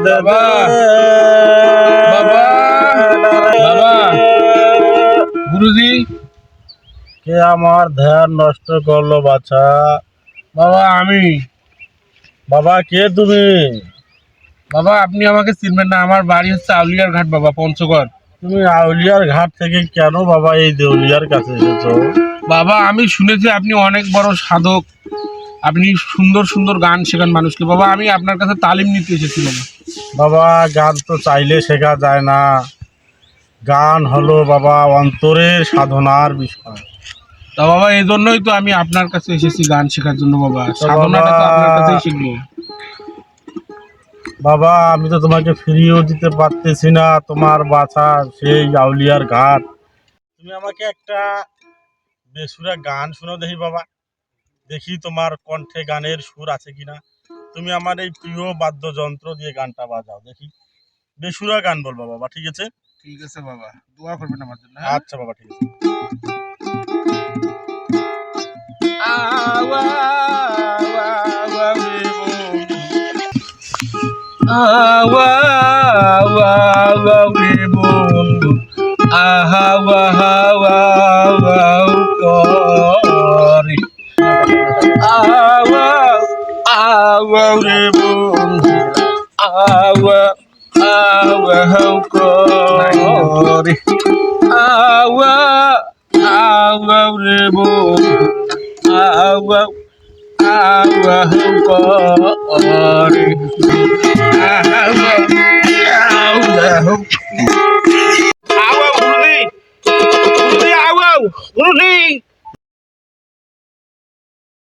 বাবা বাবা বাবা গুরুজি কে আমার ধ্যান নষ্ট করলো বাচ্চা? বাবা আমি। বাবা কে তুমি? বাবা আপনি আমাকে চিনবেন না, আমার বাড়ি হচ্ছে আউলিয়ার ঘাট বাবা, পঞ্চগড়। তুমি আউলিয়ার ঘাট থেকে কেন বাবা এই দেউলিয়ার কাছে এসেছো? বাবা আমি শুনেছি আপনি অনেক বড় সাধক, আপনি সুন্দর সুন্দর গান শেখান মানুষকে। বাবা আমি আপনার কাছে তালিম নিতে এসেছি বাবা। বাবা গান তো চাইলে শেখা যায় না। গান হলো বাবা অন্তরের সাধনার বিষয়। তা বাবা এই জন্যই তো আমি আপনার কাছে এসেছি গান শেখার জন্য বাবা, তো সাধনাটা তো বাবা- আপনার কাছেই শিখবো। বাবা আমি তো তোমাকে ফিরিয়েও দিতে পারতেছি না তোমার বাছা সেই আউলিয়ার ঘাট। তুমি আমাকে একটা বেসুরা গান শোনাও দেখি বাবা, দেখি তোমার কণ্ঠে গানের সুর আছে কিনা। তুমি আমার এই প্রিয় বাদ্যযন্ত্র দিয়ে গানটা বাজাও দেখি। বেসুরা গান বলবো বাবা, ঠিক আছে? ঠিক আছে বাবা, দোয়া করবেন আমার জন্য। আচ্ছা বাবা ঠিক আছে। আওয়া আওয়া আওয়া রে বন্ধু, আওয়া আওয়া আওয়া রে বন্ধু, আহাওয়া হাওয়া করে, আওয়া আওয়া রে বন্ধু, আওয়া আওয়া করে, আওয়া আওয়া রে বন্ধু, আওয়া আওয়া করে, আওয়া আওয়া আওয়া গুরুজি, গুরুজি আওয়া গুরুজি।